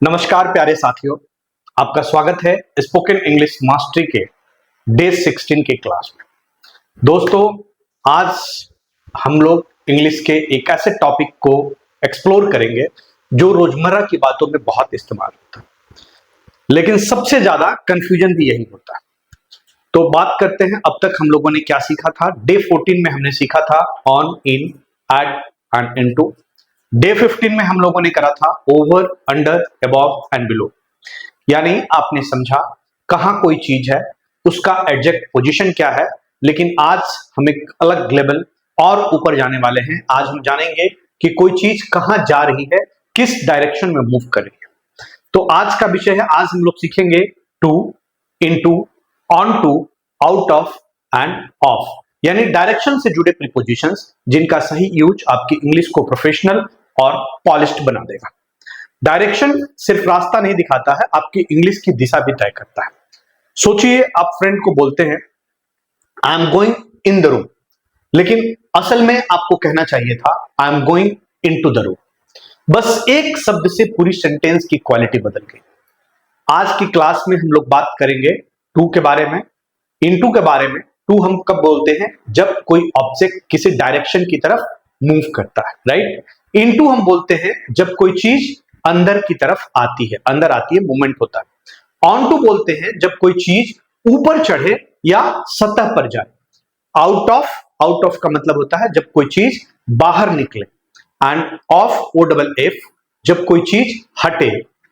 नमस्कार प्यारे साथियों, आपका स्वागत है स्पोकन इंग्लिश मास्टरी के डे 16 के क्लास में। दोस्तों, आज हम लोग इंग्लिश के एक ऐसे टॉपिक को एक्सप्लोर करेंगे जो रोजमर्रा की बातों में बहुत इस्तेमाल होता है, लेकिन सबसे ज्यादा कंफ्यूजन भी यही होता है। तो बात करते हैं अब तक हम लोगों ने क्या सीखा था। डे 14 में हमने सीखा था on, in, at and into. Day 15 में हम लोगों ने करा था over, under, above and below. यानी आपने समझा कहां कोई चीज है, उसका एग्जैक्ट पोजीशन क्या है। लेकिन आज हम एक अलग लेवल और ऊपर जाने वाले हैं। आज हम जानेंगे कि कोई चीज कहां जा रही है, किस डायरेक्शन में मूव कर रही है। तो आज का विषय है, आज हम लोग सीखेंगे to, into, onto, out of and off, यानी डायरेक्शन से जुड़े प्रीपोजिशंस जिनका सही यूज आपकी इंग्लिश को प्रोफेशनल और पॉलिश्ड बना देगा। डायरेक्शन सिर्फ रास्ता नहीं दिखाता है, आपकी इंग्लिश की दिशा भी तय करता है। सोचिए, आप फ्रेंड को बोलते हैं I am going in the room, लेकिन असल में आपको कहना चाहिए था I am going into the room. बस एक शब्द से पूरी सेंटेंस की क्वालिटी बदल गई। आज की क्लास में हम लोग बात करेंगे टू के बारे में, इनटू के बारे में। टू हम कब बोलते हैं? जब कोई ऑब्जेक्ट किसी डायरेक्शन की तरफ मूव करता है, राइट। इनटू हम बोलते हैं जब कोई चीज अंदर की तरफ आती है, अंदर आती है, मूवमेंट होता है। ऑन टू बोलते हैं जब कोई चीज ऊपर चढ़े या सतह पर जाए। आउट ऑफ का मतलब होता है जब कोई चीज बाहर निकले। And off, O double F, जब कोई चीज हटे,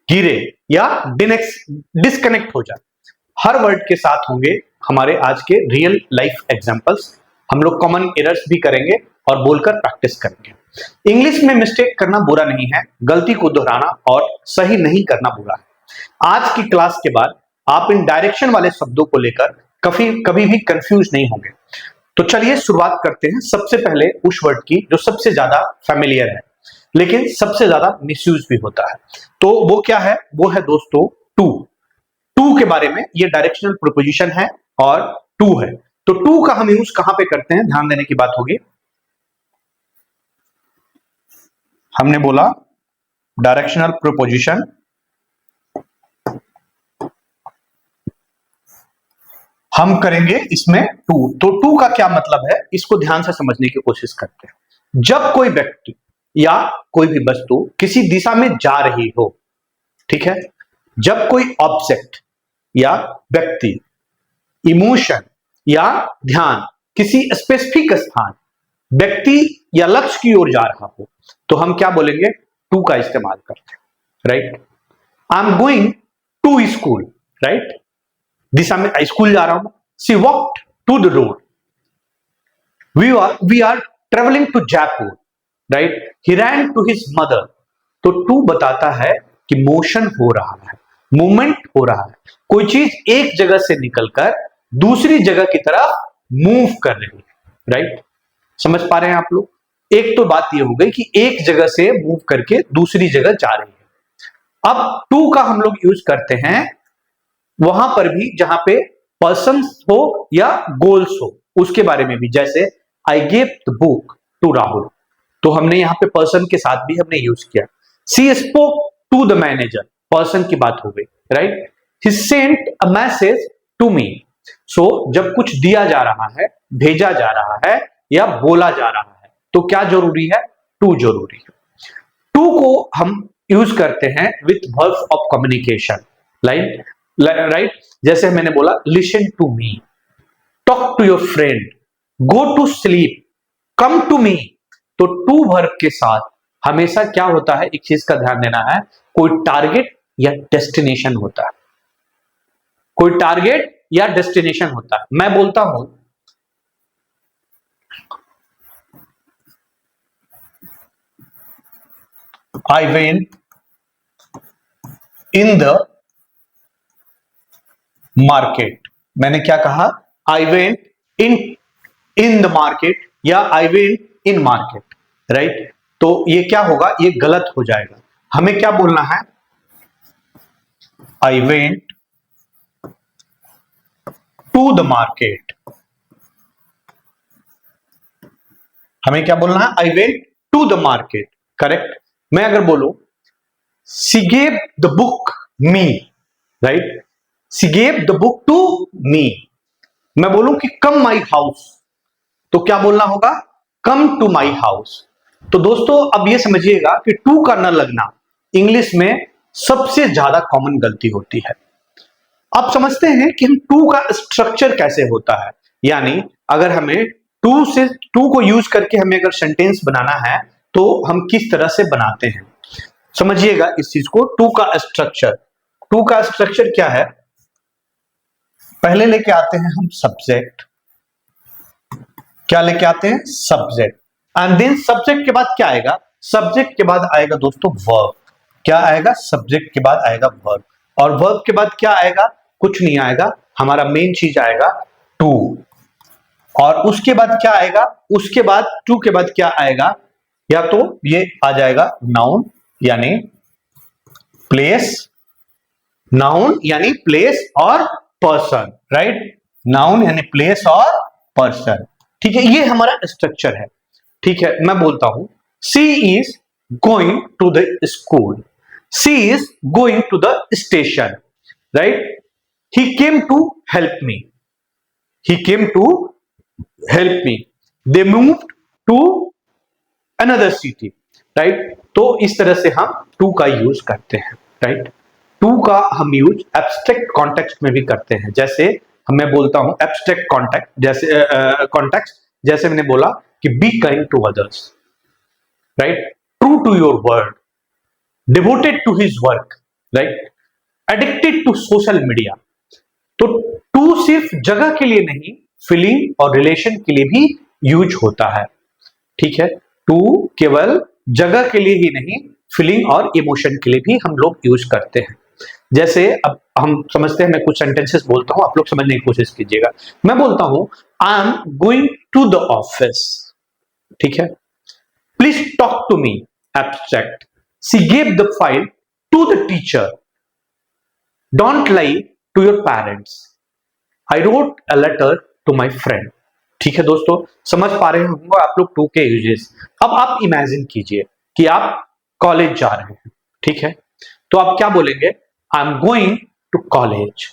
गिरे या डिस्कनेक्ट हो जाए। हर वर्ड के साथ होंगे हमारे आज के रियल लाइफ एग्जांपल्स। हम लोग कॉमन एरर्स भी करेंगे और बोलकर प्रैक्टिस करेंगे। इंग्लिश में मिस्टेक करना बुरा नहीं है, गलती को दोहराना और सही नहीं करना बुरा है। आज की क्लास के बाद आप इन डायरेक्शन वाले शब्दों को लेकर कभी भी कंफ्यूज नहीं होंगे। तो चलिए शुरुआत करते हैं सबसे पहले उस वर्ड की जो सबसे ज्यादा फैमिलियर है, लेकिन सबसे ज्यादा मिसयूज भी होता है। तो वो क्या है? वो है दोस्तों टू। टू के बारे में, ये डायरेक्शनल प्रीपोजिशन है और टू है। तो टू का हम यूज कहां पे करते हैं, ध्यान देने की बात होगी। हमने बोला डायरेक्शनल प्रीपोजिशन, हम करेंगे इसमें टू। तो टू का क्या मतलब है, इसको ध्यान से समझने की कोशिश करते हैं। जब कोई व्यक्ति या कोई भी वस्तु किसी दिशा में जा रही हो, ठीक है, जब कोई ऑब्जेक्ट या व्यक्ति, इमोशन या ध्यान किसी स्पेसिफिक स्थान, व्यक्ति या लक्ष्य की ओर जा रहा हो, तो हम क्या बोलेंगे? टू का इस्तेमाल करते हैं, right. I am going to school, right, दिशा में स्कूल जा रहा हूं। She walked to the road. We are travelling to Jaipur, right, he ran to his mother. तो टू बताता है कि मोशन हो रहा है, मूवमेंट हो रहा है, कोई चीज एक जगह से निकलकर दूसरी जगह की तरफ मूव कर रही है, राइट। समझ पा रहे हैं आप लोग? एक तो बात यह हो गई कि एक जगह से मूव करके दूसरी जगह जा रही है। अब टू का हम लोग यूज करते हैं वहां पर भी जहां पे पर्सन हो या गोल्स हो, उसके बारे में भी। जैसे I gave the book to Rahul, तो हमने यहां पे पर्सन के साथ भी हमने यूज किया। She spoke to the manager, person की बात हो गई, right. He sent a message to me. So जब कुछ दिया जा रहा है, भेजा जा रहा है या बोला जा रहा है, तो क्या जरूरी है? टू जरूरी है। टू को हम यूज करते हैं with verbs of communication, right. जैसे मैंने बोला listen to me, talk to your friend, go to sleep, come to me. तो टू वर्ब के साथ हमेशा क्या होता है, एक चीज का ध्यान देना है, कोई टारगेट या डेस्टिनेशन होता है। कोई टारगेट या डेस्टिनेशन होता है। मैं बोलता हूं I went in the market. मैंने क्या कहा? I went in the market या I went in market, right. तो ये क्या होगा? ये गलत हो जाएगा। हमें क्या बोलना है? I went to the market. हमें क्या बोलना है? I went to the market, correct. मैं अगर बोलूं she gave the book me, right, she gave the book to me. मैं बोलूं कि कम माई हाउस, तो क्या बोलना होगा, कम टू माई हाउस। तो दोस्तों अब ये समझिएगा कि टू का न लगना इंग्लिश में सबसे ज्यादा कॉमन गलती होती है। आप समझते हैं कि हम टू का स्ट्रक्चर कैसे होता है, यानी अगर हमें टू को यूज करके हमें अगर सेंटेंस बनाना है तो हम किस तरह से बनाते हैं, समझिएगा इस चीज को। टू का स्ट्रक्चर क्या है, पहले लेके आते हैं हम सब्जेक्ट, क्या लेके आते हैं, सब्जेक्ट, एंड देन सब्जेक्ट के बाद क्या आएगा, सब्जेक्ट के बाद आएगा दोस्तों वर्ब, क्या आएगा, सब्जेक्ट के बाद आएगा वर्ब, और वर्ब के बाद क्या आएगा, कुछ नहीं आएगा, हमारा मेन चीज आएगा टू, और उसके बाद क्या आएगा, उसके बाद टू के बाद क्या आएगा, या तो ये आ जाएगा नाउन यानी प्लेस, नाउन यानी प्लेस और पर्सन, राइट, नाउन यानी प्लेस और पर्सन, ठीक है, ये हमारा स्ट्रक्चर है। ठीक है, मैं बोलता हूं she is going to the school, she is going to the station, right, he came to help me, he came to help me, they moved to another city, right। तो इस तरह से हम टू का यूज करते हैं, right. To का हम यूज एब्स्ट्रैक्ट कॉन्टेक्स्ट में भी करते हैं, जैसे मैं बोलता हूं एब्स्ट्रैक्ट कॉन्टेक्ट, जैसे कॉन्टेक्स्ट, जैसे मैंने बोला कि be kind to others, right, true to your word, devoted to his work, right, addicted to social media. तो टू सिर्फ जगह के लिए नहीं, फीलिंग और रिलेशन के लिए भी यूज होता है, ठीक है। टू केवल जगह के लिए ही नहीं, फीलिंग और इमोशन के लिए भी हम लोग यूज करते हैं। जैसे अब हम समझते हैं, मैं कुछ सेंटेंसेस बोलता हूं, आप लोग समझने की कोशिश कीजिएगा। मैं बोलता हूं I am going to the office, ठीक है, please talk to me, abstract, she gave the file to the teacher, don't lie to your parents, I wrote a letter to my friend. ठीक है दोस्तों, समझ पा रहे होंगे आप लोग टू के यूजेस। अब आप इमेजिन कीजिए कि आप कॉलेज जा रहे हैं, ठीक है, तो आप क्या बोलेंगे, I am going to college,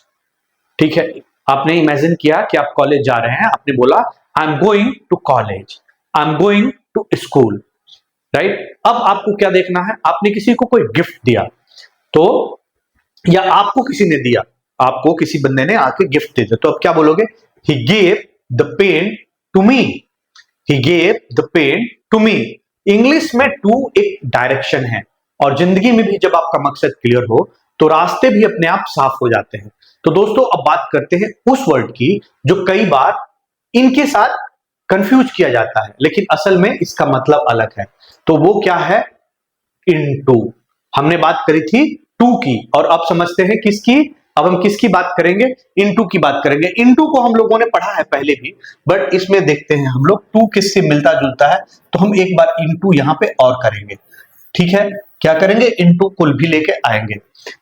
ठीक है, आपने इमेजिन किया कि आप कॉलेज जा रहे हैं, आपने बोला I am going to college, I am going to school, right. अब आपको क्या देखना है, आपने किसी को कोई गिफ्ट दिया, तो या आपको किसी ने दिया, आपको किसी बंदे ने आके गिफ्ट दे दिया, तो अब क्या बोलोगे, he gave the pen to me, he gave the pen to me. English में टू एक डायरेक्शन है, और जिंदगी में भी जब आपका मकसद क्लियर हो तो रास्ते भी अपने आप साफ हो जाते हैं। तो दोस्तों अब बात करते हैं उस वर्ड की जो कई बार इनके साथ कंफ्यूज किया जाता है, लेकिन असल में इसका मतलब अलग है। तो वो क्या है, इनटू। हमने बात करी थी टू की, और अब समझते हैं किसकी, अब हम किसकी बात करेंगे, इनटू की बात करेंगे। इनटू को हम लोगों ने पढ़ा है पहले भी, बट इसमें देखते हैं हम लोग टू किससे मिलता जुलता है, तो हम एक बार इनटू यहां पे और करेंगे, ठीक है। क्या करेंगे, इनटू कुल भी लेके आएंगे।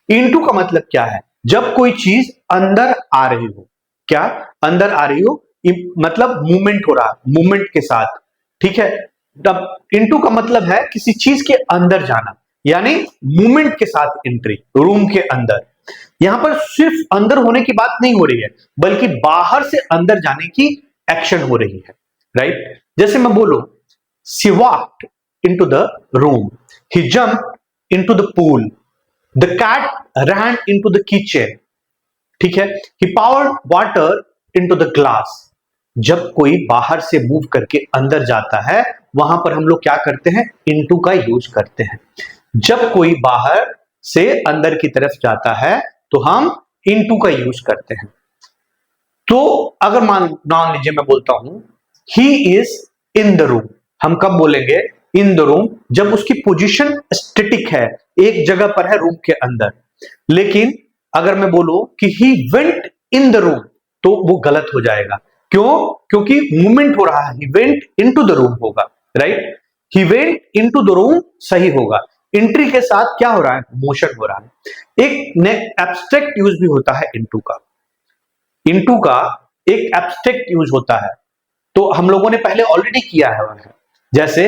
इनटू का मतलब क्या है, जब कोई चीज अंदर आ रही हो, क्या अंदर आ रही हो, मतलब मूवमेंट हो रहा, मूवमेंट के साथ, ठीक है। तब इनटू का मतलब है किसी चीज के अंदर जाना, यानी मूवमेंट के साथ एंट्री, रूम के अंदर। यहां पर सिर्फ अंदर होने की बात नहीं हो रही है, बल्कि बाहर से अंदर जाने की एक्शन हो रही है, राइट। जैसे मैं बोलूं she walked into the room, he jumped into the pool, the cat ran into the kitchen, ठीक है, he poured water into the glass. जब कोई बाहर से मूव करके अंदर जाता है, वहां पर हम लोग क्या करते हैं, इनटू का यूज करते हैं। जब कोई बाहर से अंदर की तरफ जाता है तो हम इनटू का यूज करते हैं। तो अगर मान लीजिए मैं बोलता हूं he is in the room, हम कब बोलेंगे इन द रूम, जब उसकी पोजीशन स्टैटिक है, एक जगह पर है रूम के अंदर। लेकिन अगर मैं बोलूं कि he went in the room, तो वो गलत हो जाएगा। क्यों, क्योंकि मूवमेंट हो रहा है, he went into the room होगा, right, he went into the room सही होगा। एंट्री के साथ क्या हो रहा है, मोशन हो रहा है। एक एब्स्ट्रैक्ट यूज भी होता है इनटू का, इनटू का एक एब्स्ट्रैक्ट यूज होता है, तो हम लोगों ने पहले ऑलरेडी किया है। जैसे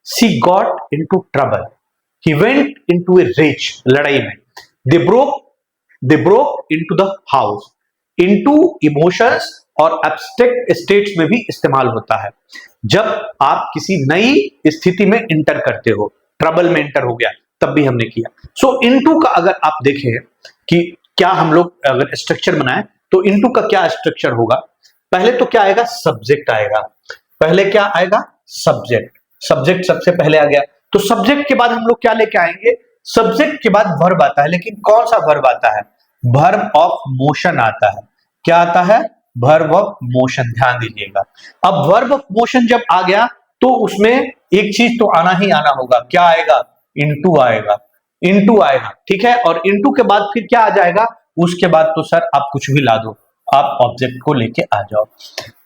she got into trouble, he went into a rage, लड़ाई में। They broke into the house. Into emotions और एब्स्ट्रैक्ट स्टेट्स में भी इस्तेमाल होता है। जब आप किसी नई स्थिति में इंटर करते हो, ट्रबल में इंटर हो गया, तब भी हमने किया। सो इनटू का अगर आप देखें कि क्या हम लोग अगर स्ट्रक्चर बनाए तो इनटू का क्या स्ट्रक्चर होगा, पहले तो क्या आएगा, सब्जेक्ट आएगा। पहले क्या आएगा, सब्जेक्ट। सब्जेक्ट सबसे पहले आ गया, तो सब्जेक्ट के बाद हम लोग क्या लेके आएंगे, सब्जेक्ट के बाद वर्ब आता है। लेकिन कौन सा वर्ब आता है, वर्ब ऑफ मोशन आता है। क्या आता है, वर्ब ऑफ मोशन। ध्यान दीजिएगा, अब वर्ब ऑफ मोशन जब आ गया तो उसमें एक चीज तो आना ही आना होगा। क्या आएगा, इनटू आएगा। इनटू आएगा, ठीक है। और इनटू के बाद फिर क्या आ जाएगा, उसके बाद तो सर आप कुछ भी ला दो, आप ऑब्जेक्ट को लेके आ जाओ।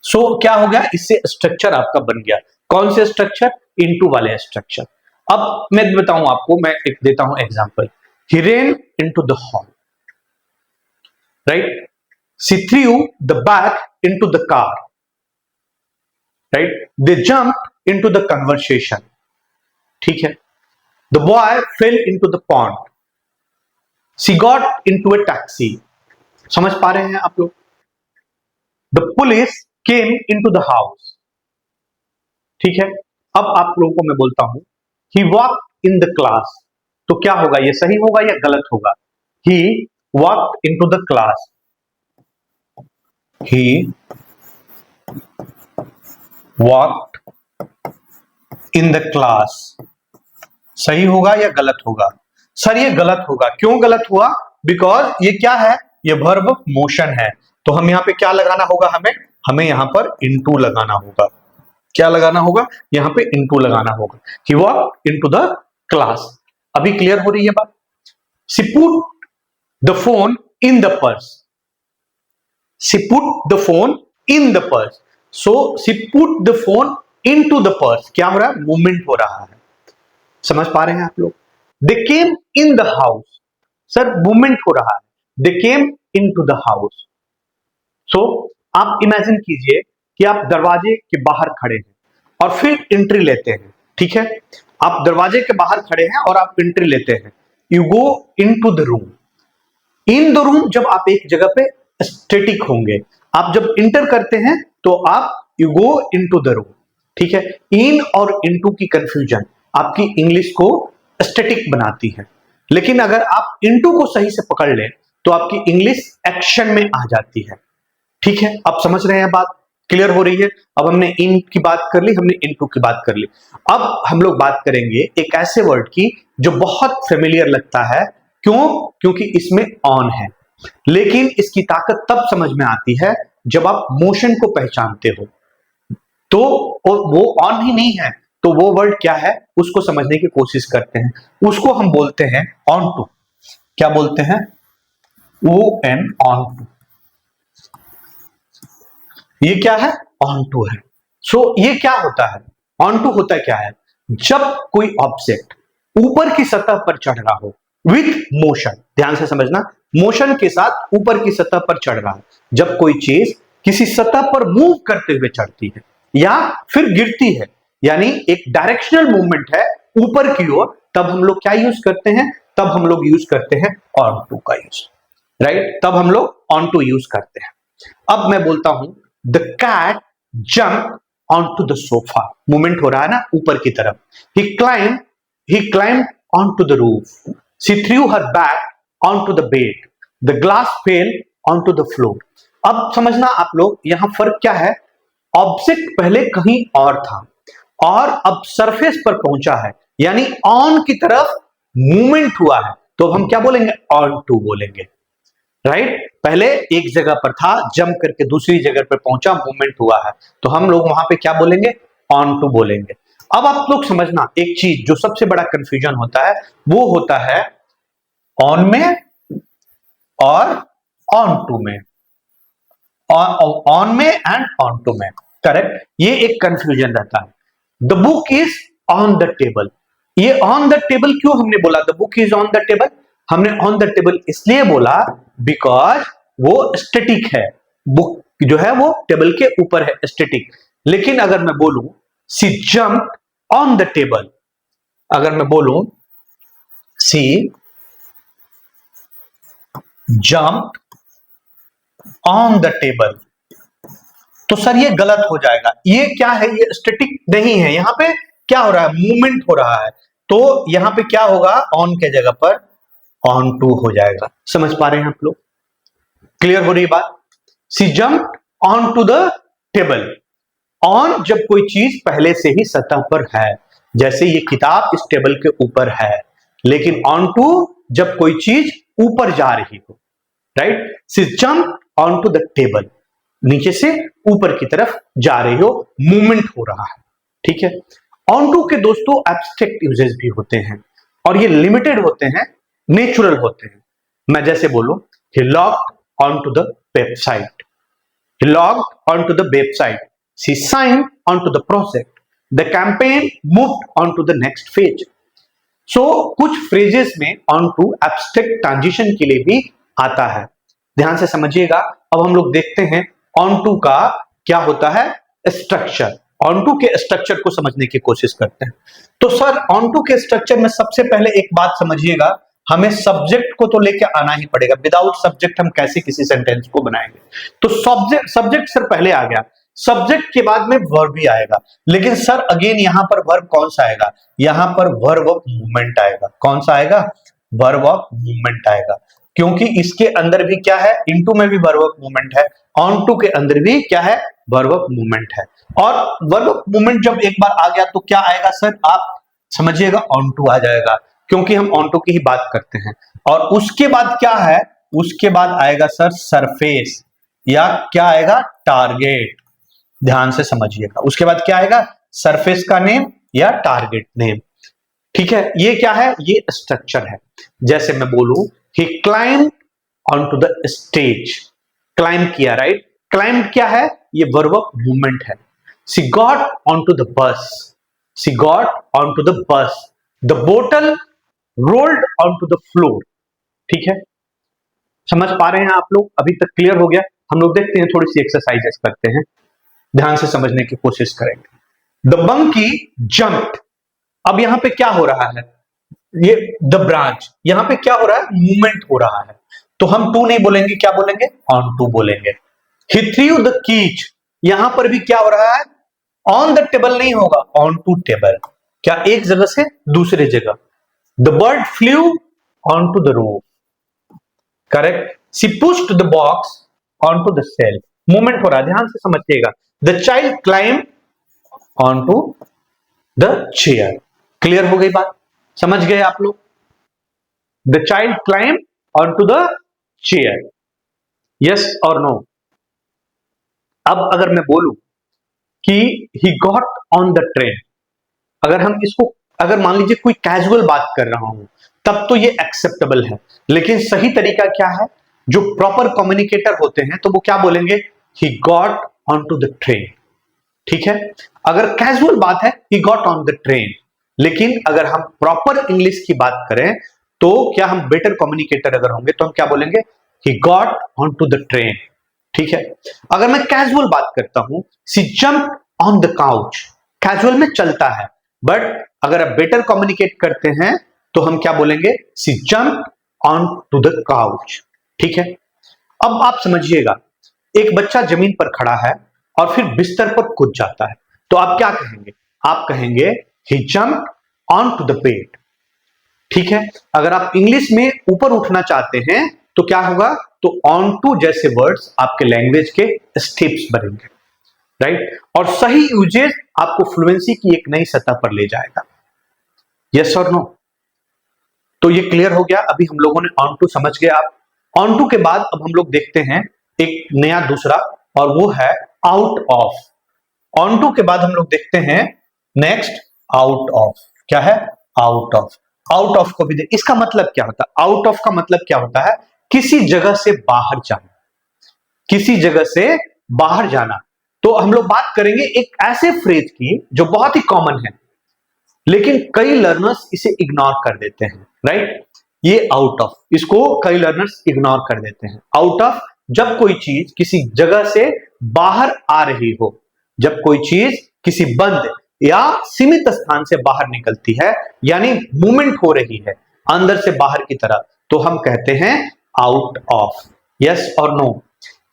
सो क्या हो गया, इससे स्ट्रक्चर आपका बन गया। कौन से स्ट्रक्चर, इनटू वाले स्ट्रक्चर। अब मैं बताऊं आपको, मैं एक देता हूं example. He rain into the hall, right. She threw the bag into the car, right. They jumped into the conversation, ठीक है। The boy fail into the pond. She got into A taxi. समझ पा रहे हैं आप लोग। The police came into the house, ठीक है। अब आप लोगों को मैं बोलता हूं, he walked in the class, तो क्या होगा, ये सही होगा या गलत होगा। He walked into the class, he walked in the class, सही होगा या गलत होगा। सर ये गलत होगा, क्यों गलत हुआ, बिकॉज ये क्या है, ये वर्ब मोशन है। तो हम यहां पे क्या लगाना होगा, हमें यहां पर इनटू लगाना होगा। क्या लगाना होगा, यहां पे इनटू लगाना होगा। He walked into the class. अभी क्लियर हो रही है बात। She put the phone in the purse. She put the phone in the purse. So she put the phone into the purse. क्या हो रहा है, मूवमेंट हो रहा है। समझ पा रहे हैं आप लोग। They came in the house, sir movement हो रहा है। They came into the house. So आप इमेजिन कीजिए कि आप दरवाजे के बाहर खड़े हैं और फिर एंट्री लेते हैं, ठीक है। आप दरवाजे के बाहर खड़े हैं और आप एंट्री लेते हैं। You go into the room. In the room, जब आप एक जगह पे स्टैटिक होंगे, आप जब इंटर करते हैं तो आप you go into the room, ठीक है। इन और इनटू की कंफ्यूजन आपकी इंग्लिश को स्टैटिक बनाती है। लेकिन अगर आप इनटू को सही से पकड़ लें तो आपकी इंग्लिश एक्शन में आ जाती है, ठीक है। आप समझ रहे हैं, बात क्लियर हो रही है। अब हमने इन की बात कर ली, हमने इनटू की बात कर ली। अब हम लोग बात करेंगे एक ऐसे वर्ड की जो बहुत फेमिलियर लगता है। क्यों, क्योंकि इसमें ऑन है, लेकिन इसकी ताकत तब समझ में आती है जब आप मोशन को पहचानते हो। तो वो ऑन ही नहीं है तो वो वर्ड क्या है, उसको समझने की कोशिश करते हैं। उसको हम बोलते हैं ऑन टू। क्या बोलते हैं, ओ एन, ऑन टू। ये क्या है, ऑन टू है। सो ये क्या होता है, ऑन टू होता क्या है, जब कोई ऑब्जेक्ट ऊपर की सतह पर चढ़ रहा हो विथ मोशन। ध्यान से समझना, मोशन के साथ ऊपर की सतह पर चढ़ रहा है। जब कोई चीज किसी सतह पर मूव करते हुए चढ़ती है या फिर गिरती है, यानी एक डायरेक्शनल मूवमेंट है ऊपर की ओर, तब हम लोग क्या यूज करते हैं, तब हम लोग यूज करते हैं ऑन टू का यूज, राइट। तब हम लोग ऑन टू यूज करते हैं। अब मैं बोलता हूं, the cat jump on to the sofa. Movement हो रहा है ना ऊपर की तरफ। He climbed on to the roof. She threw her bag on to the bed. The glass fell on to the floor. अब समझना आप लोग, यहां फर्क क्या है, ऑब्जेक्ट पहले कहीं और था और अब सरफेस पर पहुंचा है, यानी ऑन की तरफ मूवमेंट हुआ है, तो हम क्या बोलेंगे, ऑन टू बोलेंगे, राइट। पहले एक जगह पर था, जंप करके दूसरी जगह पर पहुंचा, मूवमेंट हुआ है, तो हम लोग वहां पे क्या बोलेंगे, ऑन टू बोलेंगे। अब आप लोग समझना, एक चीज जो सबसे बड़ा कंफ्यूजन होता है वो होता है ऑन में और ऑन टू में, ऑन में एंड ऑन टू में, करेक्ट। ये एक कंफ्यूजन रहता है। The book is on the table. ये ऑन द टेबल क्यों हमने बोला, the book is on the table, हमने ऑन द टेबल इसलिए बोला बिकॉज वो स्टैटिक है, बुक जो है वो टेबल के ऊपर है, स्टैटिक। लेकिन अगर मैं बोलूं she jumped on the table, अगर मैं बोलूं सी जंप ऑन द टेबल। तो सर ये गलत हो जाएगा, ये क्या है, ये स्टैटिक नहीं है, यहां पे क्या हो रहा है, मूवमेंट हो रहा है। तो यहां पे क्या होगा, ऑन के जगह पर ऑन टू हो जाएगा। समझ पा रहे हैं आप लोग, क्लियर हो रही बात। She jump on to the table. On जब कोई चीज पहले से ही सतह पर है, जैसे ये किताब इस टेबल के ऊपर है, लेकिन ऑन टू जब कोई चीज ऊपर जा रही हो, right. She jump on to the table, नीचे से ऊपर की तरफ जा रही हो, मूवमेंट हो रहा है, ठीक है। ऑन टू के दोस्तों एब्स्ट्रैक्ट यूजेस भी होते हैं और ये लिमिटेड होते हैं, नेचुरल होते हैं। मैं जैसे बोलूं, he logged onto the website, he logged onto the website, she signed onto the project, the campaign moved onto the next phase। so कुछ फ्रेजेस में on to एब्स्ट्रैक्ट ट्रांजिशन के लिए भी आता है, ध्यान से समझिएगा। अब हम लोग देखते हैं on to का क्या होता है स्ट्रक्चर, on to के स्ट्रक्चर को समझने की कोशिश करते हैं। तो सर on to के स्ट्रक्चर में सबसे पहले एक बात समझिएगा, हमें सब्जेक्ट को तो लेके आना ही पड़ेगा, विदाउट सब्जेक्ट हम कैसे किसी सेंटेंस को बनाएंगे। तो सब्जेक्ट सर पहले आ गया, सब्जेक्ट के बाद में वर्ब भी आएगा, लेकिन सर अगेन यहां पर वर्ब कौन सा आएगा, यहां पर वर्ब ऑफ मूवमेंट आएगा। कौन सा आएगा, वर्ब ऑफ मूवमेंट आएगा, क्योंकि इसके अंदर भी क्या है, इनटू में भी वर्ब ऑफ मूवमेंट है, ऑन टू के अंदर भी क्या है, वर्ब ऑफ मूवमेंट है। और वर्ब ऑफ मूवमेंट जब एक बार आ गया तो क्या आएगा सर, आप समझिएगा ऑन टू आ जाएगा, क्योंकि हम ऑन टू की ही बात करते हैं। और उसके बाद क्या है, उसके बाद आएगा सर सरफेस, या क्या आएगा, टारगेट। ध्यान से समझिएगा, उसके बाद क्या आएगा, सरफेस का नेम या टारगेट नेम, ठीक है। ये क्या है, ये स्ट्रक्चर है। जैसे मैं बोलूं, he climbed onto the stage, climb किया, राइट। क्लाइंब क्या है, ये वर्ब ऑफ मूवमेंट है। she got onto the bus, she got onto the bus, the bottle rolled onto the floor, ठीक है। समझ पा रहे हैं आप लोग, अभी तक क्लियर हो गया। हम लोग देखते हैं, थोड़ी सी एक्सरसाइजेस करते हैं, ध्यान से समझने की कोशिश करेंगे। द मंकी जंप्ड, अब यहां पे क्या हो रहा है, ये द ब्रांच, यहां पे क्या हो रहा है, मूवमेंट हो रहा है, तो हम टू नहीं बोलेंगे, क्या बोलेंगे, ऑन टू बोलेंगे। ही थ्रू द कीज, यहां पर भी क्या हो रहा है, ऑन द टेबल नहीं होगा, ऑन टू टेबल, क्या एक जगह से दूसरे जगह। The bird flew on to the roof, correct. She pushed the box on to the shelf, movement हो रहा है, ध्यान से समझिएगा। The child climb on to the chair, clear हो गई बात, समझ गए आप लोग। The child climb on to the chair, yes और नो। अब अगर मैं बोलूं कि he got on the train, अगर हम इसको, अगर मान लीजिए कोई कैजुअल बात कर रहा हूं, तब तो ये एक्सेप्टेबल है, लेकिन सही तरीका क्या है, जो प्रॉपर कम्युनिकेटर होते हैं तो वो क्या बोलेंगे, he got on to the train, ठीक है। अगर कैजुअल बात है, he got on the train, लेकिन अगर हम प्रॉपर इंग्लिश की बात करें तो क्या हम बेटर कम्युनिकेटर अगर होंगे तो हम क्या बोलेंगे, he got on to the train, ठीक है। अगर मैं कैजुअल बात करता हूं, she jumped on the couch, casual में चलता है, बट अगर आप बेटर कम्युनिकेट करते हैं तो हम क्या बोलेंगे, she jumped on to the couch, ठीक है। अब आप समझिएगा, एक बच्चा जमीन पर खड़ा है और फिर बिस्तर पर कूद जाता है, तो आप क्या कहेंगे, आप कहेंगे he jumped onto the bed, ठीक है। अगर आप इंग्लिश में ऊपर उठना चाहते हैं तो क्या होगा, तो on to जैसे वर्ड्स आपके लैंग्वेज के स्टेप्स बनेंगे, राइट। और सही यूजेस आपको फ्लुएंसी की एक नई सतह पर ले जाएगा, यस और नो। तो ये क्लियर हो गया, अभी हम लोगों ने on to समझ गए आप। on to के बाद अब हम लोग देखते हैं एक नया दूसरा, और वो है आउट ऑफ। on to के बाद हम लोग देखते हैं नेक्स्ट आउट ऑफ, क्या है, आउट ऑफ। आउट ऑफ को भी देख, इसका मतलब क्या होता है, आउट ऑफ का मतलब क्या होता है, किसी जगह से बाहर जाना, किसी जगह से बाहर जाना। तो हम लोग बात करेंगे एक ऐसे फ्रेज की जो बहुत ही कॉमन है, लेकिन कई लर्नर्स इसे इग्नोर कर देते हैं, राइट। ये आउट ऑफ, इसको कई लर्नर्स इग्नोर कर देते हैं। आउट ऑफ, जब कोई चीज किसी जगह से बाहर आ रही हो, जब कोई चीज किसी बंद या सीमित स्थान से बाहर निकलती है, यानी मूवमेंट हो रही है, अंदर से बाहर की तरफ, तो हम कहते हैं आउट ऑफ। यस और no?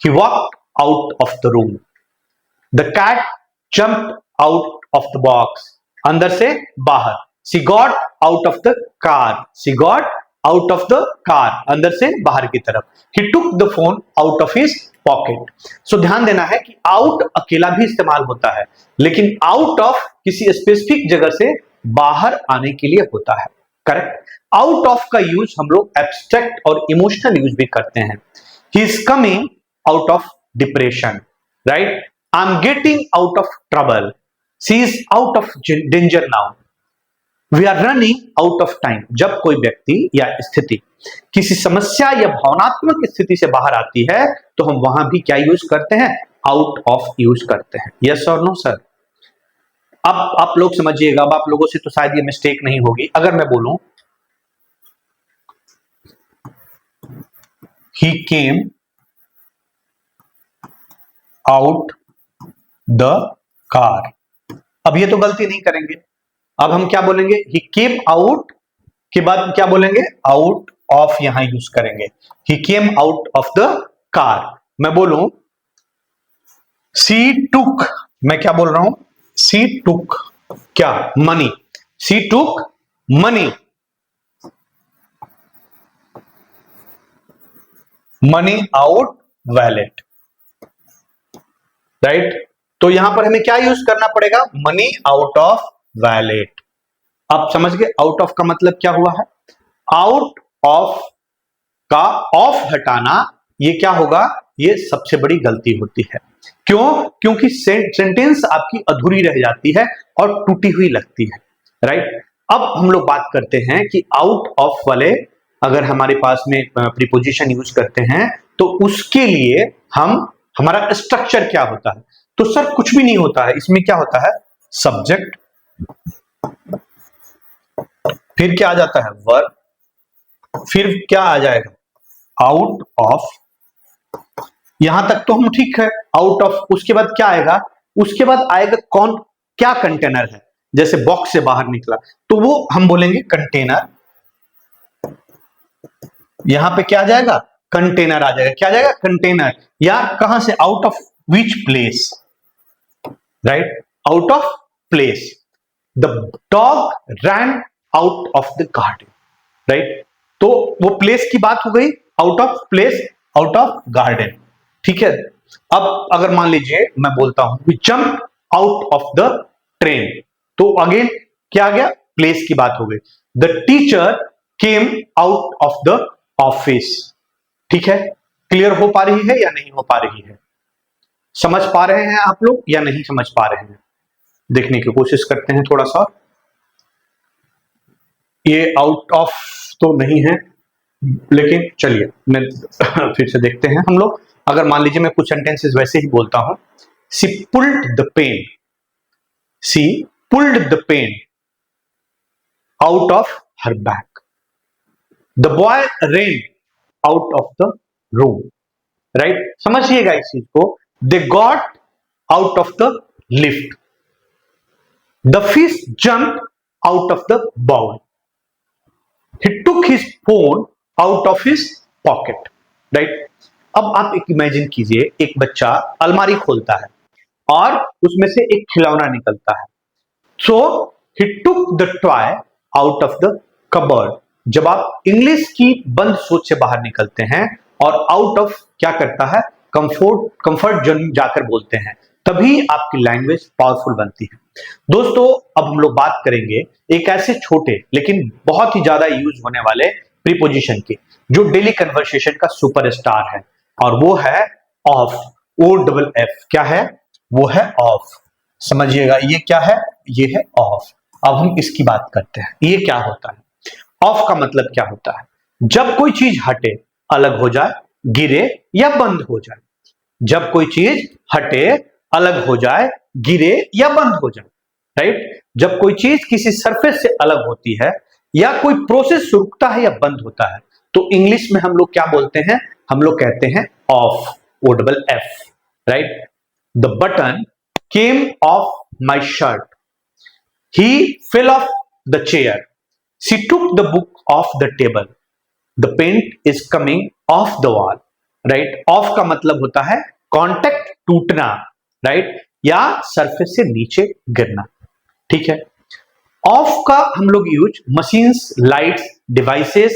He walked out of the room. The cat jumped out of the box, अंदर से बाहर। She got out of the car, she got out of the car, अंदर से बाहर की तरफ। He took the phone out of his pocket. So ध्यान देना है कि आउट अकेला भी इस्तेमाल होता है, लेकिन आउट ऑफ किसी स्पेसिफिक जगह से बाहर आने के लिए होता है। करेक्ट? आउट ऑफ का यूज हम लोग एब्स्ट्रैक्ट और इमोशनल यूज भी करते हैं। He is coming out of depression, right? I am getting out of trouble, she is out of danger now, we are running out of time. जब कोई व्यक्ति या स्थिति किसी समस्या या भावनात्मक स्थिति से बाहर आती है, तो हम वहां भी क्या यूज करते हैं? आउट ऑफ यूज करते हैं। यस और नो सर? अब आप लोग समझिएगा, अब आप लोगों से तो शायद ये मिस्टेक नहीं होगी। अगर मैं बोलूं ही केम आउट द कार, अब ये तो गलती नहीं करेंगे। अब हम क्या बोलेंगे? ही केम आउट के बाद क्या बोलेंगे? आउट ऑफ यहां यूज करेंगे। He came out of the car. मैं बोलूं सी टुक, मैं क्या बोल रहा हूं? सी टुक क्या? Money. She took money, money out wallet, right? तो यहां पर हमें क्या यूज करना पड़ेगा? Money out of wallet. आप समझ गए आउट ऑफ का मतलब क्या हुआ है? आउट ऑफ का ऑफ हटाना, ये क्या होगा? ये सबसे बड़ी गलती होती है। क्यों? क्योंकि सेंटेंस आपकी अधूरी रह जाती है और टूटी हुई लगती है, राइट? अब हम लोग बात करते हैं कि आउट ऑफ वाले अगर हमारे पास में प्रीपोजिशन यूज करते हैं, तो उसके लिए हमारा स्ट्रक्चर क्या होता है? तो सर कुछ भी नहीं होता है, इसमें क्या होता है? सब्जेक्ट, फिर क्या आ जाता है? वर्ब, फिर क्या आ जाएगा? Out of. यहां तक तो हम ठीक है, आउट ऑफ। उसके बाद क्या आएगा? उसके बाद आएगा कौन, क्या कंटेनर है। जैसे बॉक्स से बाहर निकला, तो वो हम बोलेंगे कंटेनर। यहां पे क्या आ जाएगा? कंटेनर आ जाएगा। क्या आ जाएगा? कंटेनर। या कहां से? Out of which place, right? Out of place. The dog ran out of the garden, right? तो वो प्लेस की बात हो गई, out of place, out of garden, ठीक है? अब अगर मान लीजिए मैं बोलता हूं we jump out of the train, तो अगेन क्या आ गया? प्लेस की बात हो गई। The teacher came out of the office, ठीक है? क्लियर हो पा रही है या नहीं हो पा रही है? समझ पा रहे हैं आप लोग या नहीं समझ पा रहे हैं? देखने की कोशिश करते हैं थोड़ा सा। ये आउट ऑफ तो नहीं है, लेकिन चलिए मैं फिर से देखते हैं हम लोग। अगर मान लीजिए मैं कुछ सेंटेंसेस वैसे ही बोलता हूं, she pulled the pen, she pulled the pen out of her bag, the boy ran out of the room, right? समझिएगा इस चीज को। They got out of the lift, the fish jump out of the bowl, he took his phone out of his pocket, right? अब आप एक imagine कीजिए, एक बच्चा अलमारी खोलता है और उसमें से एक खिलौना निकलता है। So he took the toy out of the cupboard। जब आप इंग्लिश की बंद सोच से बाहर निकलते हैं और आउट ऑफ क्या करता है? कंफर्ट जोन जाकर बोलते हैं, तभी आपकी लैंग्वेज पावरफुल बनती है। दोस्तों अब हम लोग बात करेंगे एक ऐसे छोटे लेकिन बहुत ही ज्यादा यूज होने वाले प्रीपोजिशन की, जो डेली कन्वर्सेशन का सुपरस्टार है, और वो है ऑफ। O double F. क्या है? वो है ऑफ। समझिएगा, ये क्या है? ये है ऑफ। अब हम इसकी बात करते हैं, ये क्या होता है? ऑफ का मतलब क्या होता है? जब कोई चीज हटे, अलग हो जाए, गिरे या बंद हो जाए। जब कोई चीज हटे, अलग हो जाए, गिरे या बंद हो जाए, राइट? जब कोई चीज किसी सरफेस से अलग होती है या कोई प्रोसेस रुकता है या बंद होता है, तो इंग्लिश में हम लोग क्या बोलते हैं? हम लोग कहते हैं off, O double F, right? The button came off my shirt, he fell off the chair, she took the book off the table, the paint is coming off the wall, right. Off का मतलब होता है contact टूटना, right, या surface से नीचे गिरना, ठीक है। ऑफ का हम लोग यूज मशीन्स, लाइट्स, डिवाइसेस,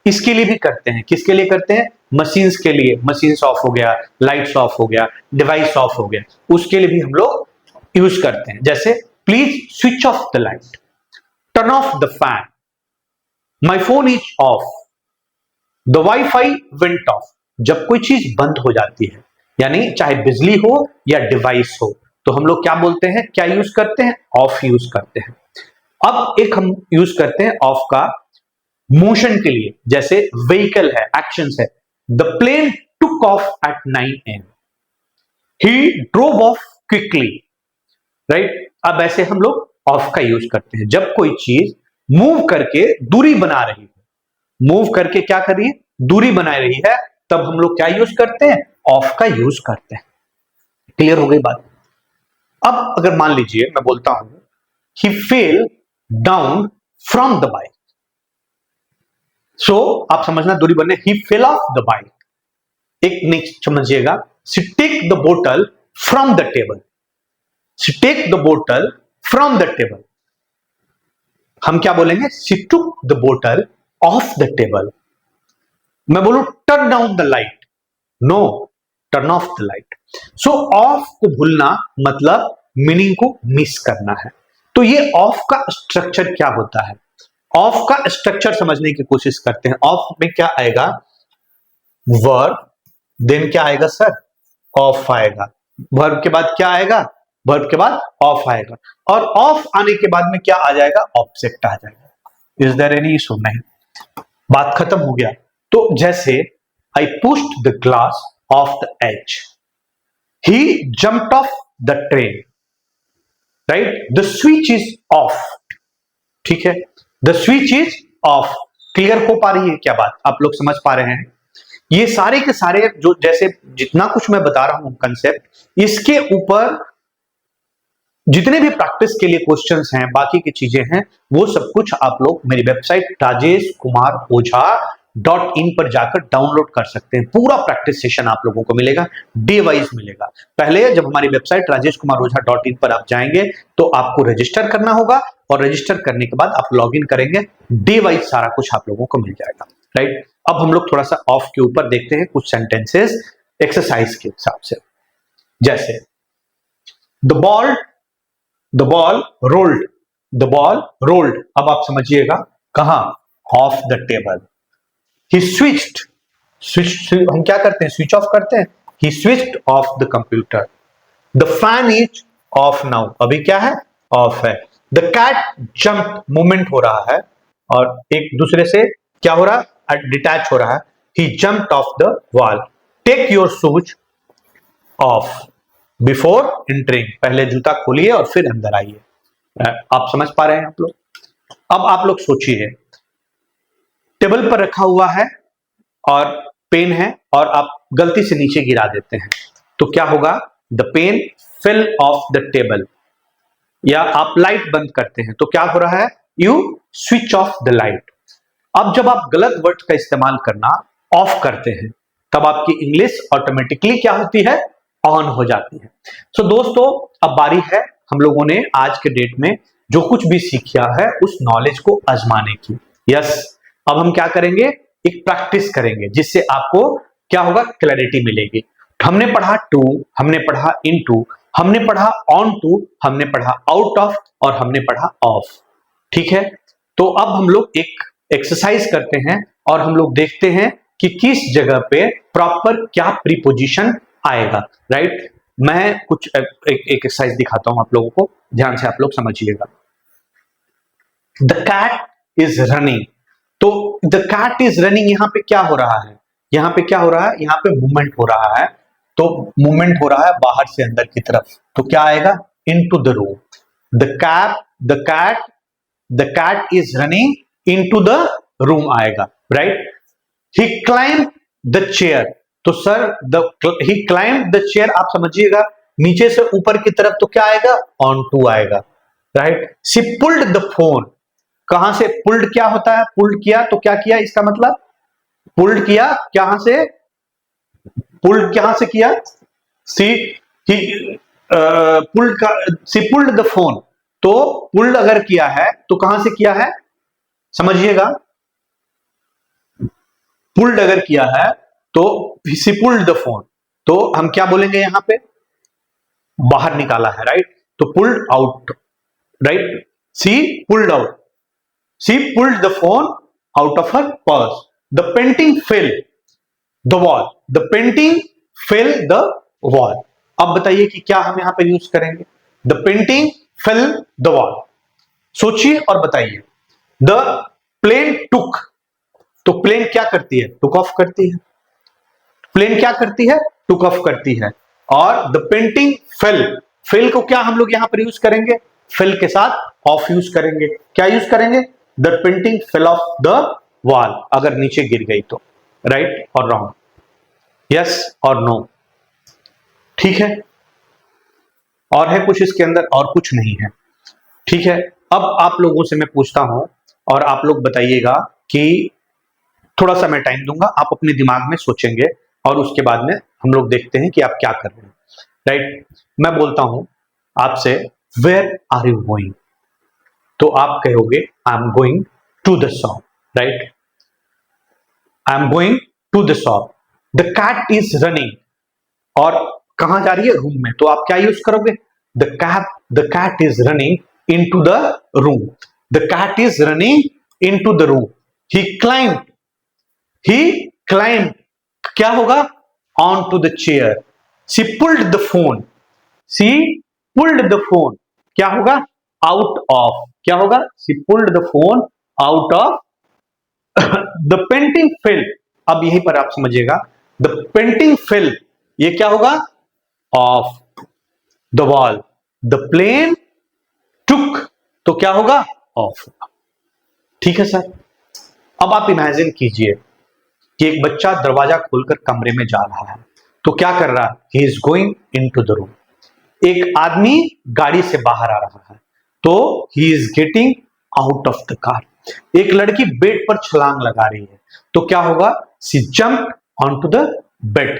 इसके लिए भी करते हैं। किसके लिए करते हैं? मशीन्स के लिए, मशीन्स ऑफ हो गया, लाइट्स ऑफ हो गया, डिवाइस ऑफ हो गया, उसके लिए भी हम लोग यूज करते हैं। जैसे please switch off the light, turn off the fan, my phone is of, the wifi went of. जब कोई चीज बंद हो जाती है, यानी चाहे बिजली हो या डिवाइस हो, तो हम लोग क्या बोलते हैं, क्या यूज करते हैं? ऑफ यूज करते हैं। अब एक हम यूज करते हैं ऑफ का मोशन के लिए, जैसे व्हीकल है, एक्शंस है। The plane took off at 9 AM, he drove off quickly, right. अब ऐसे हम लोग ऑफ का यूज करते हैं जब कोई चीज मूव करके दूरी बना रही है, मूव करके क्या कर रही है, दूरी बना रही है, तब हम लोग क्या यूज करते हैं? ऑफ का यूज करते हैं। क्लियर हो गई बात? अब अगर मान लीजिए मैं बोलता हूं he fell down from the bike, so आप समझना दूरी बनने, he fell off the bike. एक नेक्स्ट समझिएगा, शी टेक द बोतल from the table, she take the बोतल फ्रॉम द टेबल। हम क्या बोलेंगे? शी टुक द बोतल ऑफ द टेबल। मैं बोलूं turn down the light, no, turn off the light. So off को भूलना मतलब मीनिंग को मिस करना है। तो ये ऑफ का स्ट्रक्चर क्या होता है? ऑफ का स्ट्रक्चर समझने की कोशिश करते हैं। ऑफ में क्या आएगा? वर्ब, देन क्या आएगा सर? ऑफ आएगा। वर्ब के बाद क्या आएगा? वर्ब के बाद ऑफ आएगा। और ऑफ आने के बाद में क्या आ जाएगा? ऑब्जेक्ट आ जाएगा। Is there any issue? नहीं, बात खत्म हो गया। तो जैसे I pushed the glass off the edge, he jumped off the train, right. The switch is off, ठीक है, the switch is off. Clear हो पा रही है क्या बात? आप लोग समझ पा रहे हैं? ये सारे के सारे जो जैसे जितना कुछ मैं बता रहा हूं कंसेप्ट, इसके ऊपर जितने भी प्रैक्टिस के लिए क्वेश्चंस हैं, बाकी की चीजें हैं, वो सब कुछ आप लोग मेरी वेबसाइट rajeshkumaroja.in पर जाकर डाउनलोड कर सकते हैं। पूरा प्रैक्टिस सेशन आप लोगों को मिलेगा, डे वाइज मिलेगा। पहले जब हमारी वेबसाइट rajeshkumaroja.in पर आप जाएंगे तो आपको रजिस्टर करना होगा, और रजिस्टर करने के बाद आप लॉग इन करेंगे, डे वाइज सारा कुछ आप लोगों को मिल जाएगा, राइट। अब हम लोग थोड़ा सा ऑफ के ऊपर देखते हैं कुछ सेंटेंसेस एक्सरसाइज के हिसाब से। जैसे the ball rolled, the ball rolled. अब आप समझिएगा कहां? Off the table. He switched, switch हम क्या करते हैं? स्विच ऑफ करते हैं। He switched off the computer. The fan is off now, अभी क्या है? ऑफ है। द कैट जंप, मूवमेंट हो रहा है और एक दूसरे से क्या हो रहा है? डिटैच हो रहा है। He jumped off the wall. Take your shoes off before entering, पहले जूता खोलिए और फिर अंदर आइए। आप समझ पा रहे हैं आप लोग? अब आप लोग सोचिए, टेबल पर रखा हुआ है और पेन है और आप गलती से नीचे गिरा देते हैं, तो क्या होगा? The pen fell off the table. या आप लाइट बंद करते हैं तो क्या हो रहा है? You switch off the light. अब जब आप गलत वर्ड का इस्तेमाल करना ऑफ करते हैं, तब आपकी इंग्लिश ऑटोमेटिकली क्या होती है? ऑन हो जाती है। सो दोस्तों, अब बारी है हम लोगों ने आज के डेट में जो कुछ भी सीखा है उस नॉलेज को आजमाने की। यस, अब हम क्या करेंगे? एक प्रैक्टिस करेंगे जिससे आपको क्या होगा? क्लैरिटी मिलेगी। हमने पढ़ा टू, हमने पढ़ा इनटू, हमने पढ़ा ऑन टू, हमने पढ़ा आउट ऑफ, और हमने पढ़ा ऑफ, ठीक है। तो अब हम लोग एक एक्सरसाइज करते हैं और हम लोग देखते हैं कि किस जगह पे प्रॉपर क्या प्रीपोजिशन आएगा, राइट। मैं कुछ एक एक्सरसाइज दिखाता हूं आप लोगों को, ध्यान से आप लोग समझिएगा। द कैट इज रनिंग, तो द कैट इज रनिंग, यहां पे क्या हो रहा है? यहां पे क्या हो रहा है? यहां पे मूवमेंट हो रहा है, तो मूवमेंट हो रहा है बाहर से अंदर की तरफ, तो क्या आएगा? Into the room. The cat is running into the room आएगा, right. He climb the chair, तो sir he climb the chair, आप समझिएगा नीचे से ऊपर की तरफ, तो क्या आएगा? ऑन टू आएगा, right. She pulled the phone, कहां से पुल्ड क्या होता है, पुल्ड किया तो क्या किया, इसका मतलब पुल्ड किया, कहां से पुल्ड, कहां से किया, सी पुल्ड का, सी पुल्ड द फोन, तो पुल्ड अगर किया है तो कहां से किया है, समझिएगा, पुल्ड अगर किया है तो सी पुल्ड द फोन, तो हम क्या बोलेंगे यहां पे, बाहर निकाला है, राइट, तो pulled out, right, she pulled out, she pulled the phone out of her purse, the painting fell the wall, the painting fell the wall. अब बताइए कि क्या हम यहां पर यूज करेंगे, the painting fell the wall, सोचिए और बताइए। द प्लेन टुक, तो प्लेन क्या करती है, टुक ऑफ करती है, प्लेन क्या करती है, टुक ऑफ करती है, और द पेंटिंग फेल, फेल को क्या हम लोग यहां पर यूज करेंगे, फेल के साथ ऑफ यूज करेंगे, क्या यूज करेंगे, the painting fail off the wall, अगर नीचे गिर गई तो, राइट और रॉन्ग, यस और नो, ठीक है, और है कुछ इसके अंदर, और कुछ नहीं है, ठीक है। अब आप लोगों से मैं पूछता हूं और आप लोग बताइएगा कि थोड़ा सा मैं टाइम दूंगा, आप अपने दिमाग में सोचेंगे और उसके बाद में हम लोग देखते हैं कि आप क्या कर रहे हैं, राइट। मैं बोलता हूं आपसे, वेयर आर यू गोइंग, तो आप कहोगे I am going to the shop, right, I am going to the shop, the cat is running, और कहां जा रही है, रूम में, तो आप क्या यूज करोगे, the cat is running into the room, the cat is running into the room, he climb, क्या होगा, on to the chair, she pulled the phone, she pulled the phone, क्या होगा, out of, क्या होगा, she pulled the phone out of the painting fell, अब यहीं पर आप समझिएगा, द पेंटिंग फेल, ये क्या होगा, off the wall, the plane took, तो क्या होगा, ऑफ, ठीक है सर। अब आप इमेजिन कीजिए कि एक बच्चा दरवाजा खोलकर कमरे में जा रहा है, तो क्या कर रहा है, he is going into the room, एक आदमी गाड़ी से बाहर आ रहा है, तो he is getting out of the car, एक लड़की बेड पर छलांग लगा रही है, तो क्या होगा, she jump on to the bed,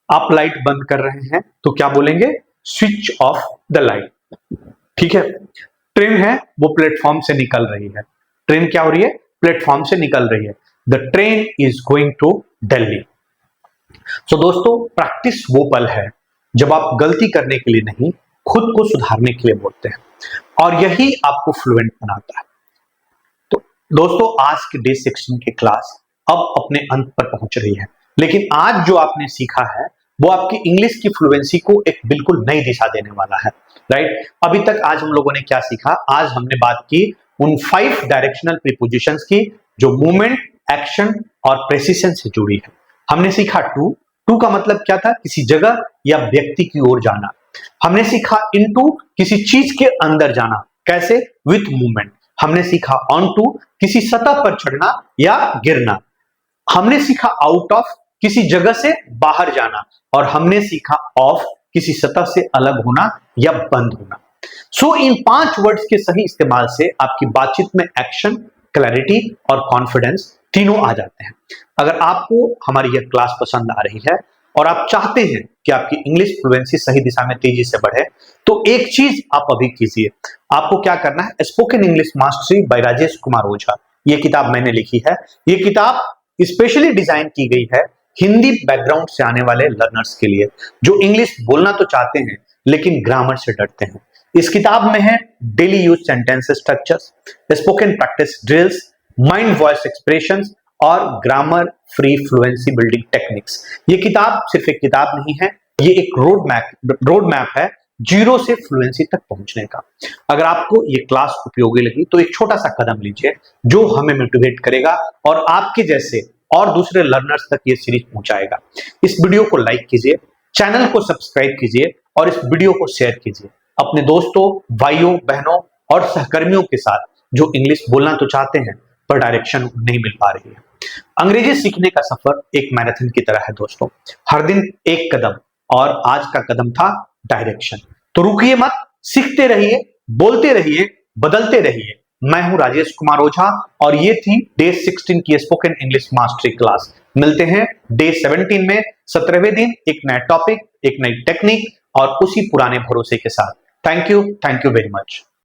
आप लाइट बंद कर रहे हैं तो क्या बोलेंगे, स्विच ऑफ द लाइट, ठीक है। ट्रेन है वो प्लेटफॉर्म से निकल रही है, ट्रेन क्या हो रही है, प्लेटफॉर्म से निकल रही है, the train is going to Delhi. So दोस्तों, प्रैक्टिस वो पल है जब आप गलती करने के लिए नहीं, खुद को सुधारने के लिए बोलते हैं, और यही आपको फ्लुएंट बनाता है। तो दोस्तों, आज की डे 16 की क्लास अब अपने अंत पर पहुंच रही है, लेकिन आज जो आपने सीखा है वो आपकी इंग्लिश की फ्लुएंसी को एक बिल्कुल नई दिशा देने वाला है, राइट। अभी तक आज हम लोगों ने क्या सीखा, आज हमने बात की उन 5 डायरेक्शनल प्रीपोजिशंस की जो मूवमेंट, एक्शन और प्रेसिशन से जुड़ी है। हमने सीखा टू का मतलब क्या था, किसी जगह या व्यक्ति की ओर जाना। हमने सीखा इनटू, किसी चीज के अंदर जाना, कैसे, विथ मूवमेंट। हमने सीखा ऑन टू, किसी सतह पर चढ़ना या गिरना। हमने सीखा आउट ऑफ, किसी जगह से बाहर जाना, और हमने सीखा ऑफ, किसी सतह से अलग होना या बंद होना। सो इन 5 वर्ड्स के सही इस्तेमाल से आपकी बातचीत में एक्शन, क्लैरिटी और कॉन्फिडेंस तीनों आ जाते हैं। अगर आपको हमारी यह क्लास पसंद आ रही है और आप चाहते हैं कि आपकी इंग्लिश फ्लुएंसी सही दिशा में तेजी से बढ़े, तो एक चीज आप अभी कीजिए, आपको क्या करना है, spoken English mastery by Rajesh Kumar Ojha, ये किताब मैंने लिखी है। ये किताब स्पेशली डिजाइन की गई है हिंदी बैकग्राउंड से आने वाले लर्नर्स के लिए, जो इंग्लिश बोलना तो चाहते हैं लेकिन ग्रामर से डरते हैं। इस किताब में है daily use sentence structures, spoken practice drills, mind voice expressions और grammar free fluency building techniques. ये किताब सिर्फ एक किताब नहीं है, ये एक रोड मैप है जीरो से फ्लुएंसी तक पहुंचने का। अगर आपको ये क्लास उपयोगी लगी तो एक छोटा सा कदम लीजिए जो हमें मोटिवेट करेगा और आपके जैसे और दूसरे लर्नर्स तक ये सीरीज पहुंचाएगा। इस वीडियो को लाइक कीजिए, चैनल को सब्सक्राइब कीजिए और इस वीडियो को शेयर कीजिए अपने दोस्तों, भाइयों, बहनों और सहकर्मियों के साथ जो इंग्लिश बोलना तो चाहते हैं पर डायरेक्शन नहीं मिल पा रही है। अंग्रेजी सीखने का सफर एक मैराथन की तरह है दोस्तों, हर दिन एक कदम, और आज का कदम था डायरेक्शन। तो रुकिए मत, सीखते रहिए, बोलते रहिए, बदलते रहिए मैं हूं राजेश कुमार ओझा और ये थी डे 16 की स्पोकन इंग्लिश मास्टरी क्लास। मिलते हैं डे 17 में 17वें दिन एक नया टॉपिक, एक नई टेक्निक और उसी पुराने भरोसे के साथ। Thank you very much.